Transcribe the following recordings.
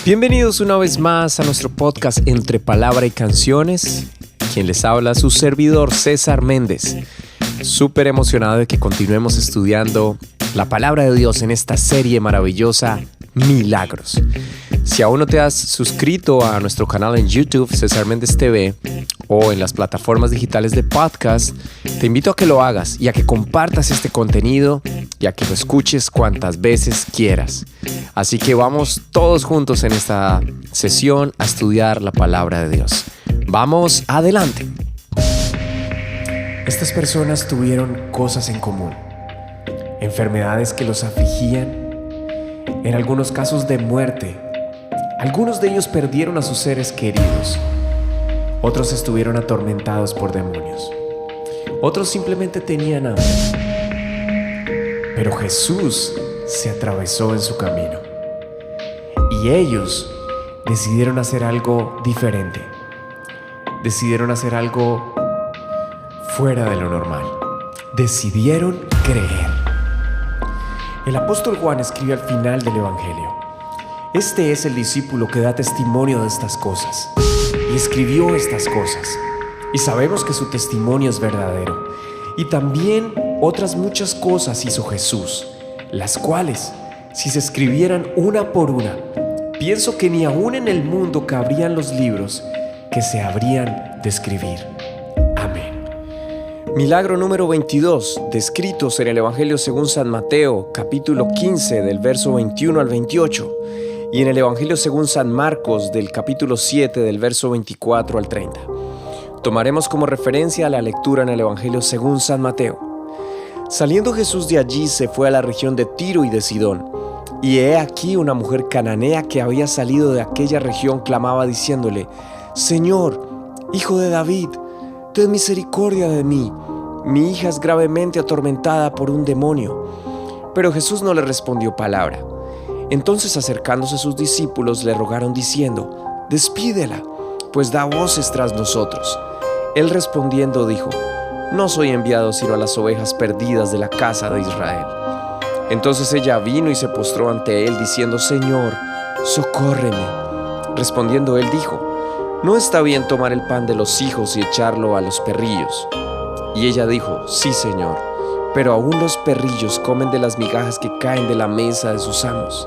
Bienvenidos una vez más a nuestro podcast Entre Palabra y Canciones. Quien les habla, su servidor César Méndez. Súper emocionado de que continuemos estudiando la palabra de Dios en esta serie maravillosa, Milagros. Si aún no te has suscrito a nuestro canal en YouTube, César Méndez TV, o en las plataformas digitales de podcast, te invito a que lo hagas y a que compartas este contenido y a que lo escuches cuantas veces quieras. Así que vamos todos juntos en esta sesión a estudiar la palabra de Dios. ¡Vamos adelante! Estas personas tuvieron cosas en común. Enfermedades que los afligían, en algunos casos de muerte. Algunos de ellos perdieron a sus seres queridos. Otros estuvieron atormentados por demonios. Otros simplemente tenían hambre. Pero Jesús se atravesó en su camino. Y ellos decidieron hacer algo diferente. Decidieron hacer algo fuera de lo normal. Decidieron creer. El apóstol Juan escribe al final del Evangelio: este es el discípulo que da testimonio de estas cosas, y escribió estas cosas, y sabemos que su testimonio es verdadero. Y también otras muchas cosas hizo Jesús, las cuales, si se escribieran una por una, pienso que ni aún en el mundo cabrían los libros que se habrían de escribir. Amén. Milagro número 22, descritos en el Evangelio según San Mateo, capítulo 15, del verso 21 al 28, y en el Evangelio según San Marcos, del capítulo 7, del verso 24 al 30. Tomaremos como referencia la lectura en el Evangelio según San Mateo. Saliendo Jesús de allí, se fue a la región de Tiro y de Sidón. Y he aquí una mujer cananea que había salido de aquella región clamaba diciéndole: Señor, Hijo de David, ten misericordia de mí. Mi hija es gravemente atormentada por un demonio. Pero Jesús no le respondió palabra. Entonces, acercándose sus discípulos, le rogaron diciendo: Despídela, pues da voces tras nosotros. Él respondiendo dijo: No soy enviado sino a las ovejas perdidas de la casa de Israel. Entonces ella vino y se postró ante él, diciendo: Señor, socórreme. Respondiendo él dijo: No está bien tomar el pan de los hijos y echarlo a los perrillos. Y ella dijo: Sí, Señor, pero aún los perrillos comen de las migajas que caen de la mesa de sus amos.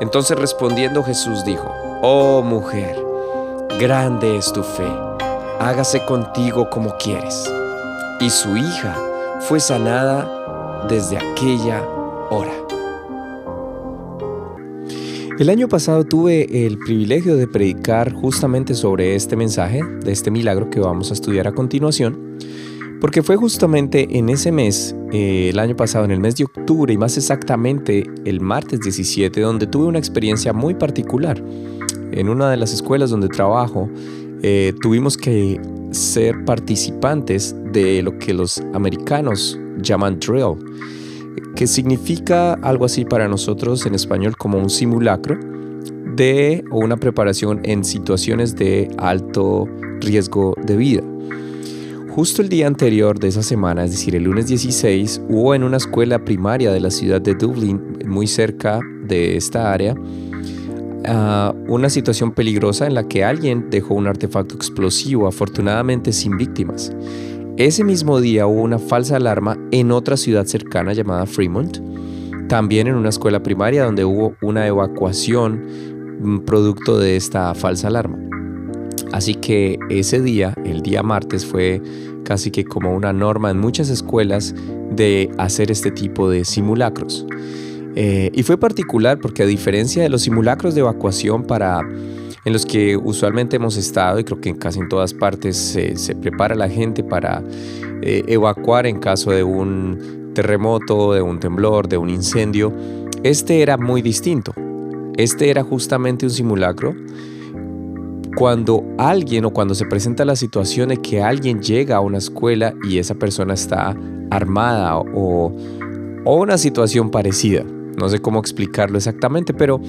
Entonces respondiendo Jesús dijo: Oh mujer, grande es tu fe, hágase contigo como quieres. Y su hija fue sanada desde aquella hora. El año pasado tuve el privilegio de predicar justamente sobre este mensaje, de este milagro que vamos a estudiar a continuación, porque fue justamente en ese mes, el año pasado, en el mes de octubre, y más exactamente el martes 17, donde tuve una experiencia muy particular. En una de las escuelas donde trabajo, tuvimos que ser participantes de lo que los americanos llaman drill, que significa algo así para nosotros en español como un simulacro o una preparación en situaciones de alto riesgo de vida. Justo el día anterior de esa semana, es decir, el lunes 16, hubo en una escuela primaria de la ciudad de Dublín, muy cerca de esta área, una situación peligrosa en la que alguien dejó un artefacto explosivo, afortunadamente sin víctimas. Ese mismo día hubo una falsa alarma en otra ciudad cercana llamada Fremont, también en una escuela primaria donde hubo una evacuación producto de esta falsa alarma. Así que ese día, el día martes, fue casi que como una norma en muchas escuelas de hacer este tipo de simulacros. Y fue particular porque, a diferencia de los simulacros de evacuación en los que usualmente hemos estado, y creo que casi en todas partes se prepara la gente para evacuar en caso de un terremoto, de un temblor, de un incendio, este era muy distinto. Este era justamente un simulacro cuando alguien o cuando se presenta la situación de que alguien llega a una escuela y esa persona está armada o una situación parecida. No sé cómo explicarlo exactamente, pero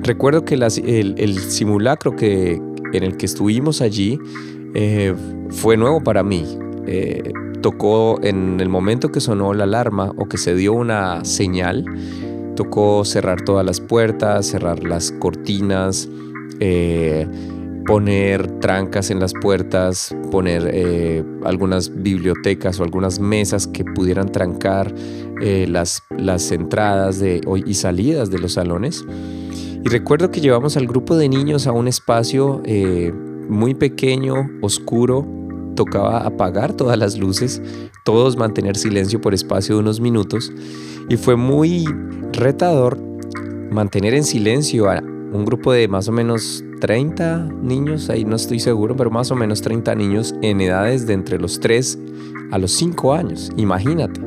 recuerdo que el simulacro en el que estuvimos allí fue nuevo para mí. Tocó en el momento que sonó la alarma o que se dio una señal, Tocó cerrar todas las puertas, cerrar las cortinas, poner trancas en las puertas, poner algunas bibliotecas o algunas mesas que pudieran trancar las entradas y salidas de los salones. Y recuerdo que llevamos al grupo de niños a un espacio muy pequeño, oscuro. Tocaba apagar todas las luces, todos mantener silencio por espacio de unos minutos, y fue muy retador mantener en silencio a un grupo de más o menos 30 niños, ahí no estoy seguro, pero más o menos 30 niños en edades de entre los 3 a los 5 años, imagínate,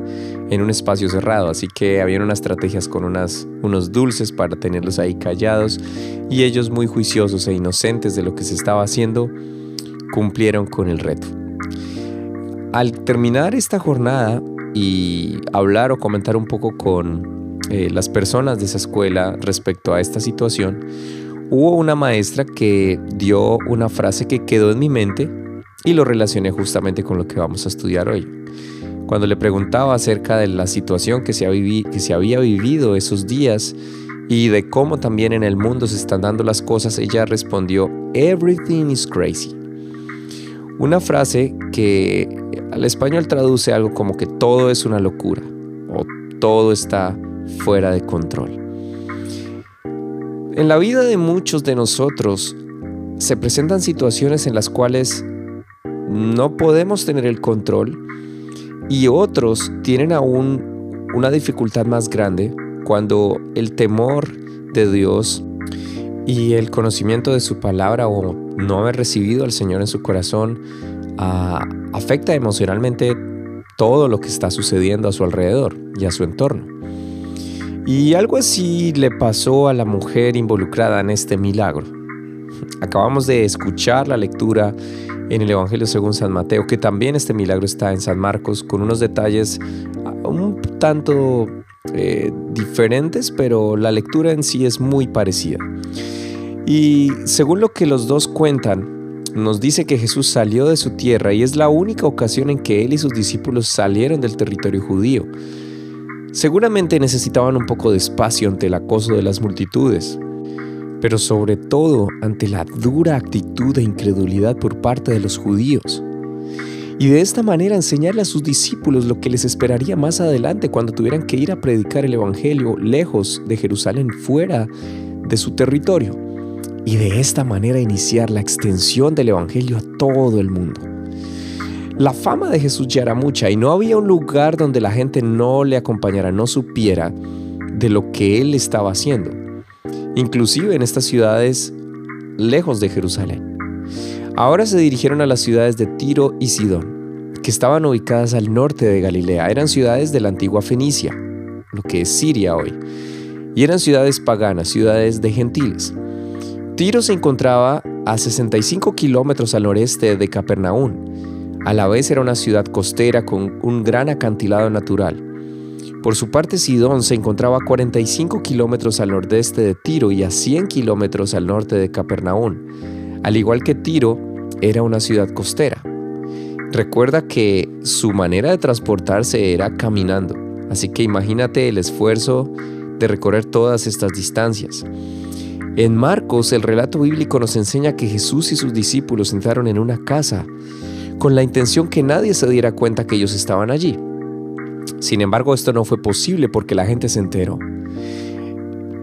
en un espacio cerrado. Así que había unas estrategias con unos dulces para tenerlos ahí callados, y ellos, muy juiciosos e inocentes de lo que se estaba haciendo, cumplieron con el reto. Al terminar esta jornada y hablar o comentar un poco con las personas de esa escuela respecto a esta situación, hubo una maestra que dio una frase que quedó en mi mente y lo relacioné justamente con lo que vamos a estudiar hoy. Cuando le preguntaba acerca de la situación que se había vivido esos días y de cómo también en el mundo se están dando las cosas, ella respondió: "Everything is crazy". Una frase que al español traduce algo como que todo es una locura o todo está fuera de control. En la vida de muchos de nosotros se presentan situaciones en las cuales no podemos tener el control, y otros tienen aún una dificultad más grande cuando el temor de Dios y el conocimiento de su palabra, o no haber recibido al Señor en su corazón, afecta emocionalmente todo lo que está sucediendo a su alrededor y a su entorno. Y algo así le pasó a la mujer involucrada en este milagro. Acabamos de escuchar la lectura en el Evangelio según San Mateo, que también este milagro está en San Marcos, con unos detalles un tanto diferentes, pero la lectura en sí es muy parecida. Y según lo que los dos cuentan, nos dice que Jesús salió de su tierra, y es la única ocasión en que él y sus discípulos salieron del territorio judío. Seguramente necesitaban un poco de espacio ante el acoso de las multitudes, pero sobre todo ante la dura actitud de incredulidad por parte de los judíos. Y de esta manera enseñarle a sus discípulos lo que les esperaría más adelante cuando tuvieran que ir a predicar el evangelio lejos de Jerusalén, fuera de su territorio. Y de esta manera iniciar la extensión del evangelio a todo el mundo. La fama de Jesús ya era mucha, y no había un lugar donde la gente no le acompañara, no supiera de lo que él estaba haciendo, inclusive en estas ciudades lejos de Jerusalén. Ahora se dirigieron a las ciudades de Tiro y Sidón, que estaban ubicadas al norte de Galilea. Eran ciudades de la antigua Fenicia, lo que es Siria hoy, y eran ciudades paganas, ciudades de gentiles. Tiro se encontraba a 65 kilómetros al noreste de Capernaum. A la vez era una ciudad costera con un gran acantilado natural. Por su parte, Sidón se encontraba a 45 kilómetros al nordeste de Tiro y a 100 kilómetros al norte de Capernaum. Al igual que Tiro, era una ciudad costera. Recuerda que su manera de transportarse era caminando, así que imagínate el esfuerzo de recorrer todas estas distancias. En Marcos, el relato bíblico nos enseña que Jesús y sus discípulos entraron en una casa con la intención que nadie se diera cuenta que ellos estaban allí. Sin embargo, esto no fue posible porque la gente se enteró.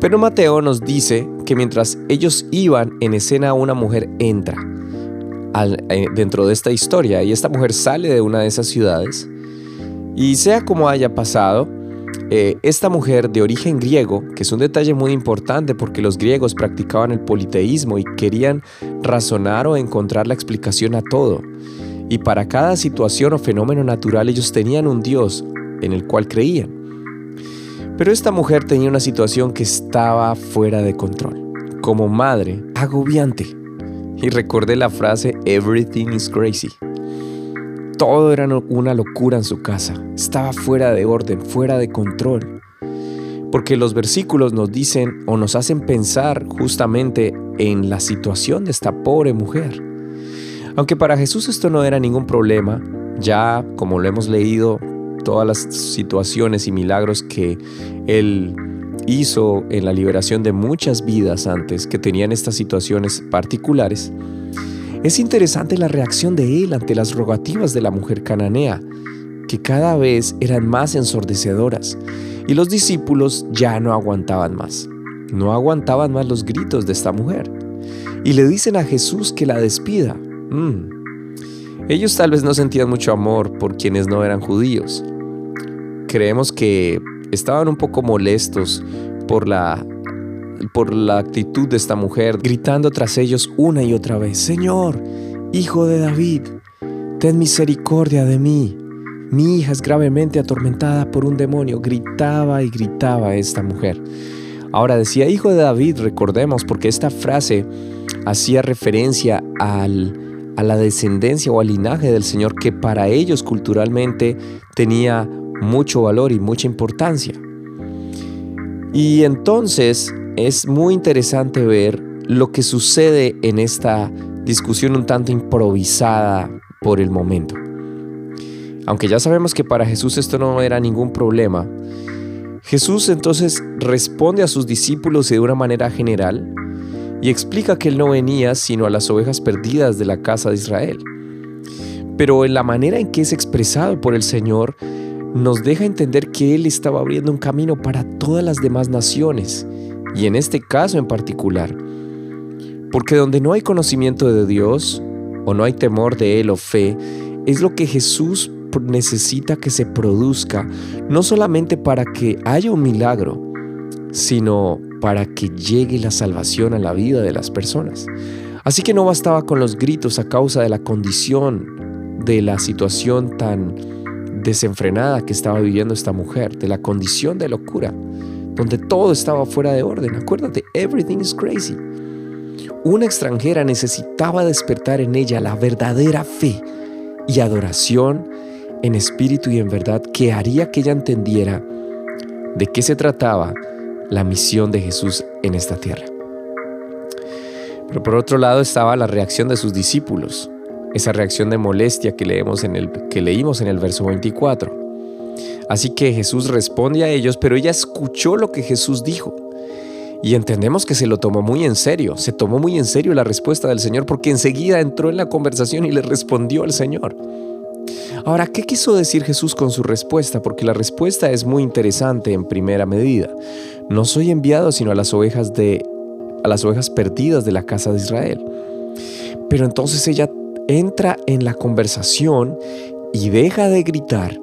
Pero Mateo nos dice que mientras ellos iban en escena, una mujer entra dentro de esta historia, y esta mujer sale de una de esas ciudades. Y sea como haya pasado, esta mujer de origen griego, que es un detalle muy importante porque los griegos practicaban el politeísmo y querían razonar o encontrar la explicación a todo. Y para cada situación o fenómeno natural ellos tenían un Dios en el cual creían. Pero esta mujer tenía una situación que estaba fuera de control. Como madre, agobiante. Y recordé la frase "Everything is crazy". Todo era una locura en su casa. Estaba fuera de orden, fuera de control. Porque los versículos nos dicen o nos hacen pensar justamente en la situación de esta pobre mujer. Aunque para Jesús esto no era ningún problema, ya como lo hemos leído, todas las situaciones y milagros que Él hizo en la liberación de muchas vidas antes que tenían estas situaciones particulares, es interesante la reacción de Él ante las rogativas de la mujer cananea, que cada vez eran más ensordecedoras, y los discípulos ya no aguantaban más. No aguantaban más los gritos de esta mujer. Y le dicen a Jesús que la despida. Ellos tal vez no sentían mucho amor por quienes no eran judíos. Creemos que estaban un poco molestos por la actitud de esta mujer, gritando tras ellos una y otra vez: Señor, Hijo de David, ten misericordia de mí. Mi hija es gravemente atormentada por un demonio. Gritaba y gritaba esta mujer. Ahora decía Hijo de David, recordemos, porque esta frase hacía referencia a la descendencia o al linaje del Señor, que para ellos culturalmente tenía mucho valor y mucha importancia. Y entonces es muy interesante ver lo que sucede en esta discusión un tanto improvisada por el momento. Aunque ya sabemos que para Jesús esto no era ningún problema, Jesús entonces responde a sus discípulos de una manera general y explica que Él no venía sino a las ovejas perdidas de la casa de Israel. Pero en la manera en que es expresado por el Señor, nos deja entender que Él estaba abriendo un camino para todas las demás naciones, y en este caso en particular, porque donde no hay conocimiento de Dios, o no hay temor de Él o fe, es lo que Jesús necesita que se produzca, no solamente para que haya un milagro, sino para que llegue la salvación a la vida de las personas. Así que no bastaba con los gritos a causa de la condición, de la situación tan desenfrenada que estaba viviendo esta mujer, de la condición de locura, donde todo estaba fuera de orden. Acuérdate, everything is crazy. Una extranjera necesitaba despertar en ella la verdadera fe y adoración en espíritu y en verdad, que haría que ella entendiera de qué se trataba la misión de Jesús en esta tierra. Pero por otro lado estaba la reacción de sus discípulos, esa reacción de molestia que leímos en el verso 24. Así que Jesús responde a ellos, pero ella escuchó lo que Jesús dijo. Y entendemos que se lo tomó muy en serio, se tomó muy en serio la respuesta del Señor, porque enseguida entró en la conversación y le respondió al Señor. Ahora, ¿qué quiso decir Jesús con su respuesta? Porque la respuesta es muy interesante en primera medida. No soy enviado sino a las ovejas perdidas de la casa de Israel. Pero entonces ella entra en la conversación y deja de gritar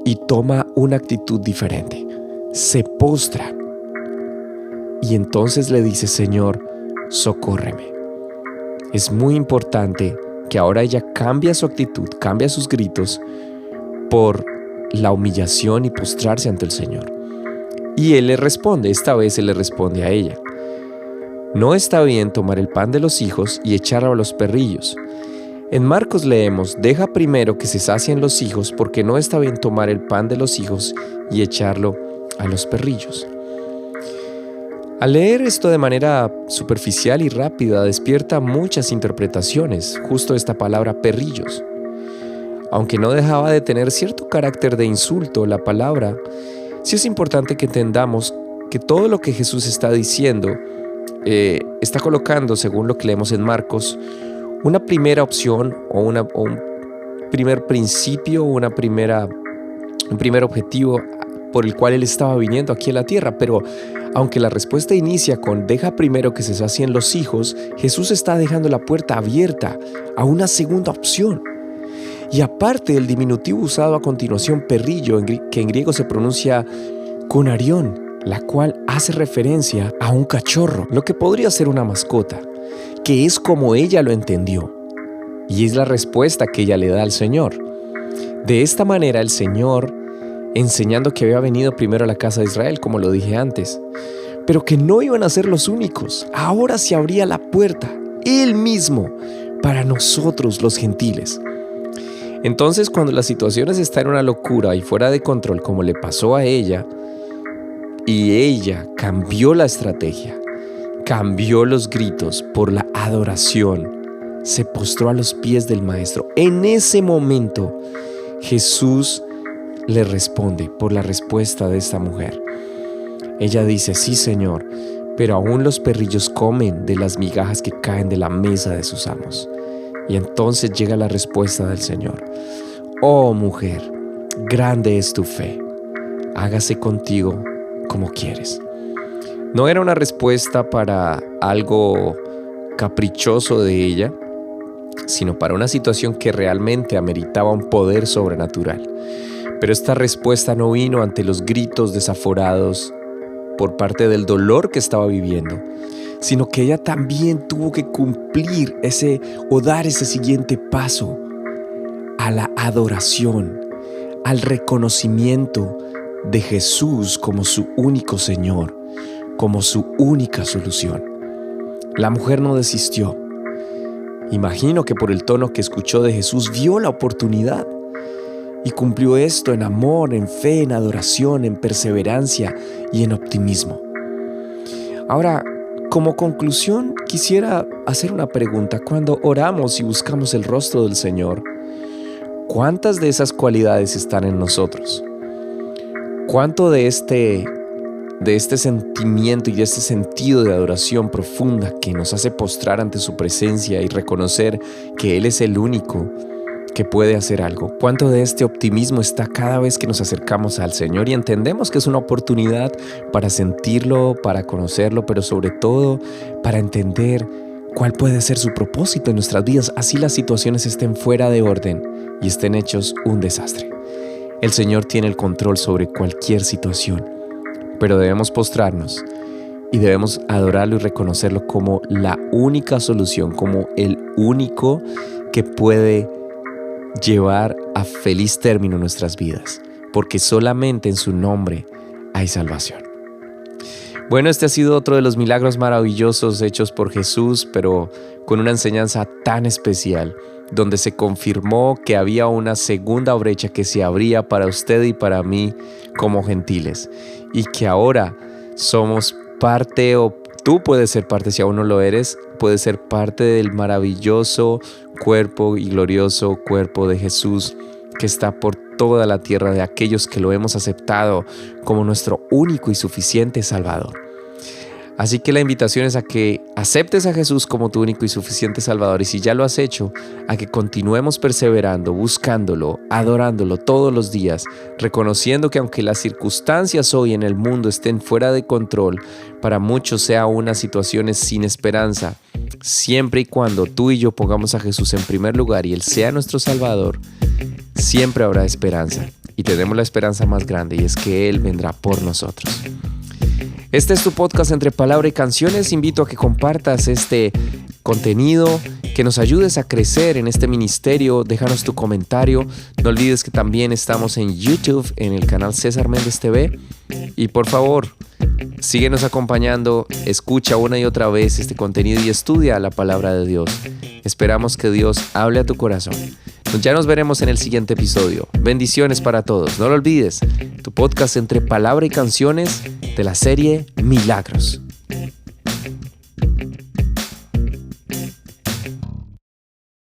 y toma una actitud diferente. Se postra y entonces le dice: Señor, socórreme. Es muy importante que ahora ella cambia su actitud, cambia sus gritos por la humillación y postrarse ante el Señor. Y Él le responde, esta vez Él le responde a ella: no está bien tomar el pan de los hijos y echarlo a los perrillos. En Marcos leemos: deja primero que se sacien los hijos, porque no está bien tomar el pan de los hijos y echarlo a los perrillos. Al leer esto de manera superficial y rápida despierta muchas interpretaciones, justo esta palabra perrillos. Aunque no dejaba de tener cierto carácter de insulto la palabra, sí es importante que entendamos que todo lo que Jesús está diciendo está colocando, según lo que leemos en Marcos, una primera opción o un primer principio, un primer objetivo por el cual Él estaba viniendo aquí a la tierra. Pero aunque la respuesta inicia con deja primero que se sacien los hijos, Jesús está dejando la puerta abierta a una segunda opción. Y aparte, el diminutivo usado a continuación, perrillo, que en griego se pronuncia konarión, la cual hace referencia a un cachorro, lo que podría ser una mascota, que es como ella lo entendió. Y es la respuesta que ella le da al Señor. De esta manera el Señor, enseñando que había venido primero a la casa de Israel, como lo dije antes, pero que no iban a ser los únicos. Ahora se abría la puerta, Él mismo, para nosotros los gentiles. Entonces, cuando las situaciones están en una locura y fuera de control, como le pasó a ella, y ella cambió la estrategia, cambió los gritos por la adoración, se postró a los pies del Maestro. En ese momento, Jesús le responde por la respuesta de esta mujer. Ella dice, sí, Señor, pero aún los perrillos comen de las migajas que caen de la mesa de sus amos. Y entonces llega la respuesta del Señor. Oh mujer, grande es tu fe. Hágase contigo como quieres. No era una respuesta para algo caprichoso de ella, sino para una situación que realmente ameritaba un poder sobrenatural. Pero esta respuesta no vino ante los gritos desaforados por parte del dolor que estaba viviendo, sino que ella también tuvo que cumplir dar ese siguiente paso a la adoración, al reconocimiento de Jesús como su único Señor, como su única solución. La mujer no desistió. Imagino que por el tono que escuchó de Jesús vio la oportunidad y cumplió esto en amor, en fe, en adoración, en perseverancia y en optimismo. Ahora, como conclusión, quisiera hacer una pregunta. Cuando oramos y buscamos el rostro del Señor, ¿cuántas de esas cualidades están en nosotros? ¿Cuánto de este sentimiento y de este sentido de adoración profunda que nos hace postrar ante su presencia y reconocer que Él es el único que puede hacer algo? ¿Cuánto de este optimismo está cada vez que nos acercamos al Señor y entendemos que es una oportunidad para sentirlo, para conocerlo, pero sobre todo para entender cuál puede ser su propósito en nuestras vidas, así las situaciones estén fuera de orden y estén hechos un desastre? El Señor tiene el control sobre cualquier situación, pero debemos postrarnos y debemos adorarlo y reconocerlo como la única solución, como el único que puede llevar a feliz término nuestras vidas, porque solamente en su nombre hay salvación. Bueno, este ha sido otro de los milagros maravillosos hechos por Jesús, pero con una enseñanza tan especial, donde se confirmó que había una segunda brecha que se abría para usted y para mí como gentiles, y que ahora somos parte, o tú puedes ser parte, si aún no lo eres, puedes ser parte del maravilloso cuerpo y glorioso cuerpo de Jesús que está por toda la tierra, de aquellos que lo hemos aceptado como nuestro único y suficiente Salvador. Así que la invitación es a que aceptes a Jesús como tu único y suficiente Salvador, y si ya lo has hecho, a que continuemos perseverando, buscándolo, adorándolo todos los días, reconociendo que aunque las circunstancias hoy en el mundo estén fuera de control, para muchos sea unas situaciones sin esperanza, siempre y cuando tú y yo pongamos a Jesús en primer lugar y Él sea nuestro Salvador, siempre habrá esperanza, y tenemos la esperanza más grande, y es que Él vendrá por nosotros. Este es tu podcast Entre Palabra y Canciones. Invito a que compartas este contenido, que nos ayudes a crecer en este ministerio. Déjanos tu comentario. No olvides que también estamos en YouTube, en el canal César Méndez TV. Y por favor, síguenos acompañando, escucha una y otra vez este contenido y estudia la palabra de Dios. Esperamos que Dios hable a tu corazón. Ya nos veremos en el siguiente episodio. Bendiciones para todos. No lo olvides, tu podcast Entre Palabra y Canciones de la serie Milagros.